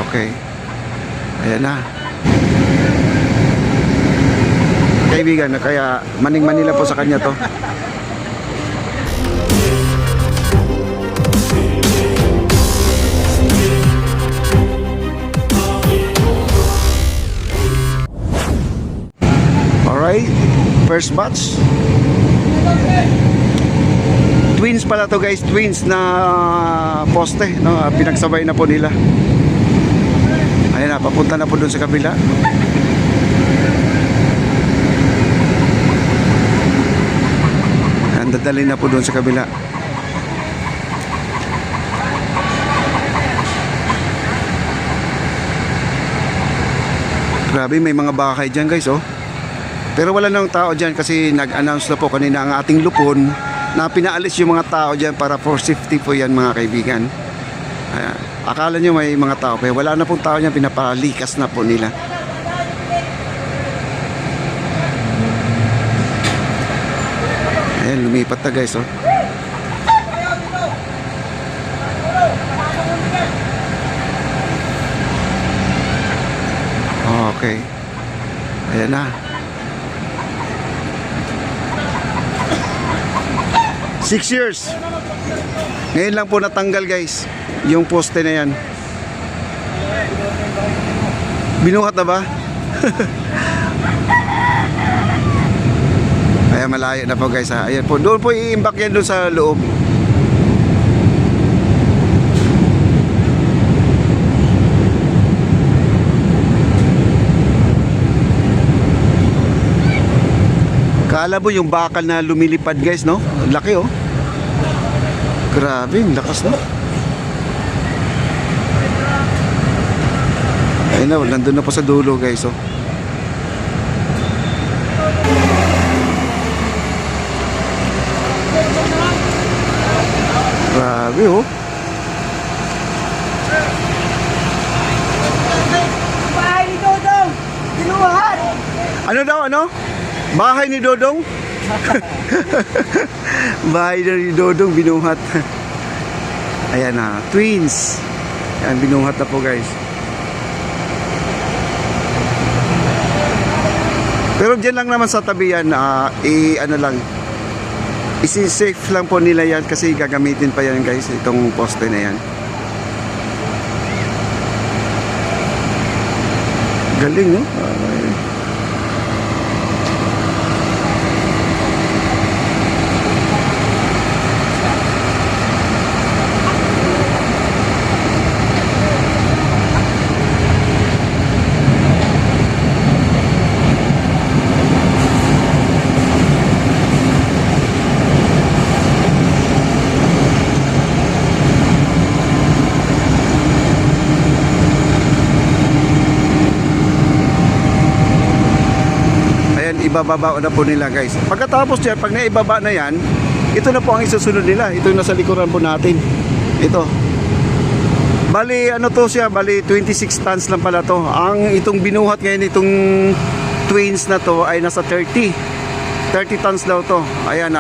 Okay. Ayan na. Kaibigan, kaya maning-manila po sa kanya to. Alright, first batch. Twins pala to guys, twins na poste, no? Pinagsabay na po nila. Ayan na, papunta na po dun sa kabila. Ayan, dadalhin na po dun sa kabila. Grabe, may mga bakay dyan guys, oh. Pero wala nang tao dyan kasi nag-announce na po kanina ang ating lupon na pinaalis yung mga tao dyan para for safety po yan mga kaibigan. Akala nyo may mga tao, kaya wala na pong tao dyan, pinapalikas na po nila. Ayan, lumipat na guys, oh. Okay. Ayan na. 6 years. Ngayon lang po natanggal guys yung poste na yan. Binuhat na ba? Ayan, malayo na po guys ha. Ayan po, doon po i-imbak yan doon sa loob. Kala mo yung bakal na lumilipad guys, no? Laki oh. Grabe, lakas no. Ayun na, nandun na po sa dulo guys oh. Grabe oh. Bahay ni Dodong! Binuhat! Ano daw, ano? Bahay ni Dodong? Bahay ni Dodong binuhat. Ayan na, twins. Ayan, binuhat na po guys. Pero dyan lang naman sa tabi yan, ano lang, isi-safe lang po nila yan kasi gagamitin pa yan guys, itong poste na yan. Galing no? Ibababa na po nila guys. Pagkatapos yan, pag naibaba na yan, ito na po ang isusunod nila. Ito yung nasa likuran po natin. Ito. Bali, ano to siya? Bali, 26 tons lang pala to. Ang itong binuhat ngayon, itong twins na to ay nasa 30 tons daw to. Ayan,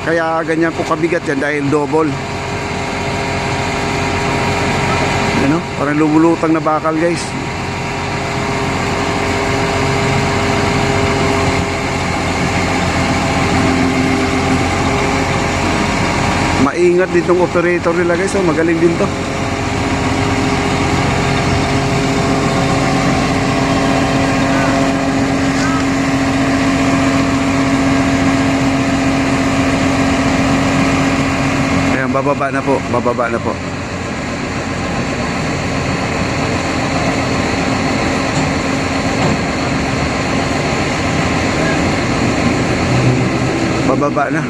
kaya ganyan po kabigat yan dahil double. Ano? Parang lumulutang na bakal guys. Maingat ditong operator nila guys, oh, magaling din to. Ayan, bababa na po, bababa na po. Bababa na.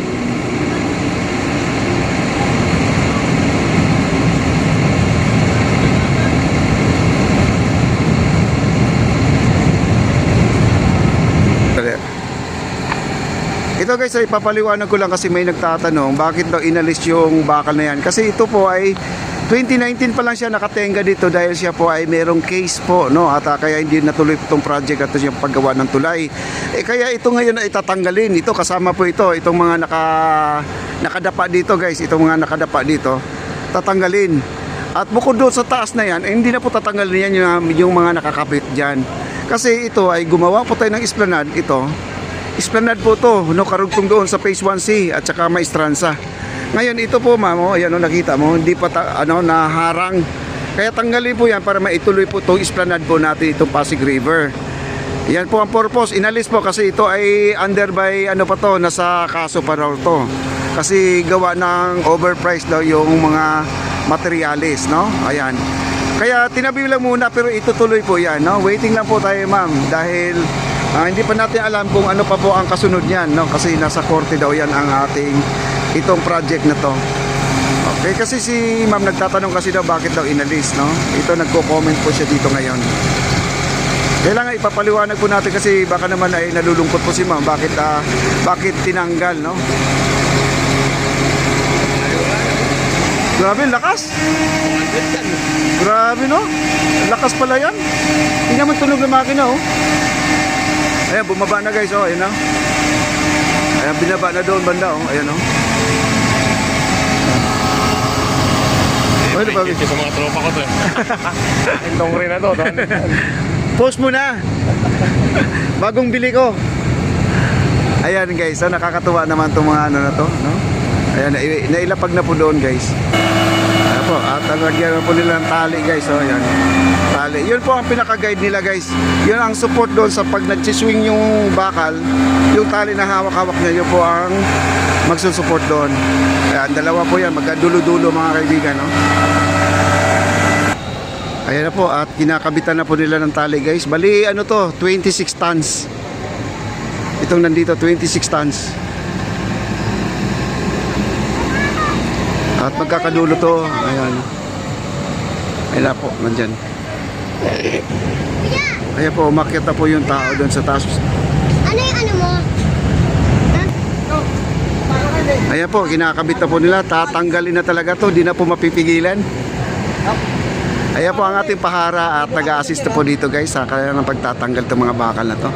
Ito guys ay papaliwanag ko lang kasi may nagtatanong bakit daw inalis yung bakal na yan. Kasi ito po ay 2019 pa lang siya nakatenga dito dahil siya po ay merong case po, no? At kaya hindi natuloy itong project at yung paggawa ng tulay. Kaya ito ngayon ay tatanggalin. Ito kasama po ito, itong mga nakadapa dito guys, itong mga nakadapa dito, tatanggalin. At bukod doon sa taas na yan, hindi na po tatanggalin yan yung mga nakakapit dyan. Kasi ito ay gumawa po tayo ng esplanade. Ito, esplanade po to, no, karugtong doon sa Phase 1C at saka Maestranza. Ngayon ito po ma'am, oh, ayan, oh, nakita mo, hindi pa naharang. Kaya tanggalin po yan para maituloy po itong esplanade po natin, itong Pasig River. Yan po ang purpose. Inalis po kasi ito ay under by ano pa to, nasa kaso pa raw to. Kasi gawa ng overpriced daw yung mga materialis, no? Ayan. Kaya tinabi lang muna pero itutuloy po yan, no? Waiting lang po tayo, ma'am, dahil hindi pa natin alam kung ano pa po ang kasunod niyan, no? Kasi nasa korte daw yan ang ating itong project na to. Okay, kasi si ma'am nagtatanong kasi daw bakit daw inalis, no? Ito nagko-comment po siya dito ngayon. Kailangan ipapaliwanag po natin kasi baka naman ay nalulungkot po si ma'am bakit tinanggal, no? Grabe, lakas. Grabe, no? Lakas pala yan. Hindi naman tunog ng makina, oh. Ayan, bumaba na guys, oh. Ayan, oh. Ayan, binaba na doon banda, oh. Ayan, oh. Ano ba? Sa mga tropa ko to eh. Itong rin na to. Post mo na. Bagong bili ko. Ayan guys, nakakatuwa naman itong mga ano na to, no? Ayan, nailapag na po doon guys. Ayan po, at lagyan po nila ng tali guys, oh, ayan. Tali. Yun po ang pinaka-guide nila guys. Yun ang support doon sa pag nag-swing yung bakal, yung tali na hawak-hawak niya, yun po ang magsusupport doon. Ayan, dalawa po yan, magkadulo-dulo mga kaibigan, no? Ayan na po, at kinakabitan na po nila ng tali guys. Bali, ano to, 26 tons. Itong nandito, 26 tons. At magkakadulo to, ayan. Ayan na po, nandyan. Ayan po, umakyat na po yung tao doon sa taas. Ano yung ano mo? Ayan po, kinakabit na po nila. Tatanggalin na talaga to, di na po mapipigilan. Ayan po ang ating pahara at nag-a-assist po dito guys sa kaya ng pagtatanggal ng mga bakal na to.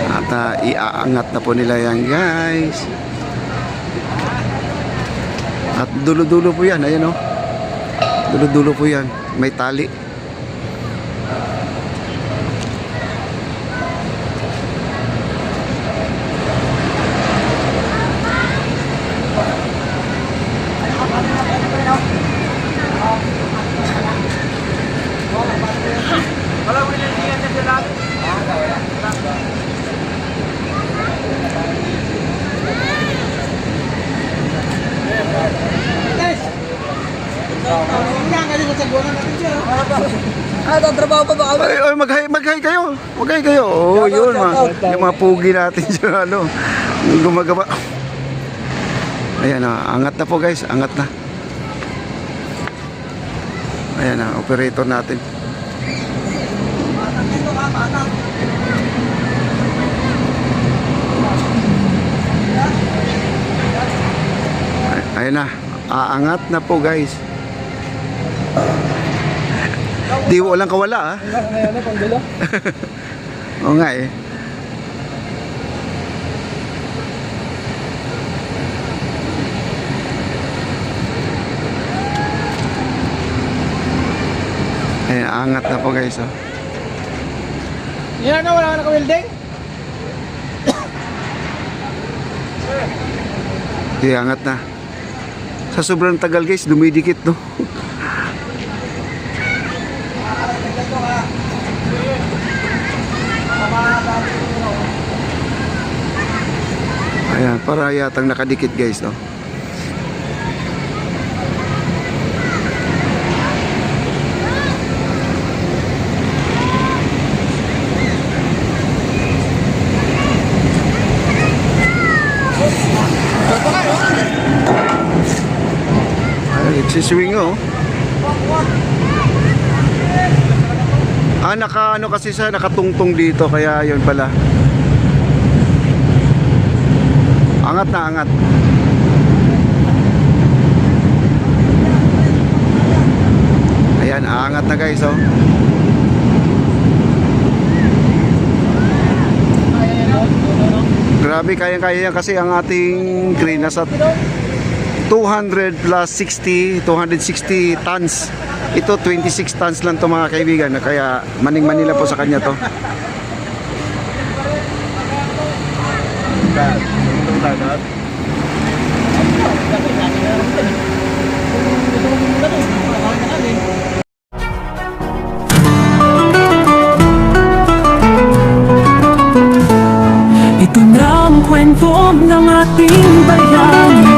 At iaangat na po nila yan guys. At dulo-dulo po yan, ayan o. Dulo-dulo po yan, may tali. Tatrabaho pa ba kami? Ay, mag-hi kayo. Mag-hi kayo. Oo, yun. Yung mga pugi natin dyan, ano, gumagawa. Ayan na, angat na po guys. Angat na. Ayan na, operator natin. Ayan na, aangat na po guys. Di walang kawala, ah. Ngayon na, panggulo. Oo nga eh. Ayan, angat na po guys, oh. Yan na, wala ka naka-welding? Di, angat na. Sa sobrang tagal guys, dumidikit, no? Ayan, para yatang nakadikit guys, no? Ay, nagsiswing, oh. Ano kasi siya, nakatungtong dito, kaya yun pala. Angat na, angat. Ayan, angat na guys, oh. Ayan, Grabe, kaya-kaya yan kasi ang ating crane nasa 200 plus 60, 260 tons. Ito 26 tons lang to mga kaibigan, kaya maning-manila po sa kanya to. Ito na ang kwento ng ating bayan.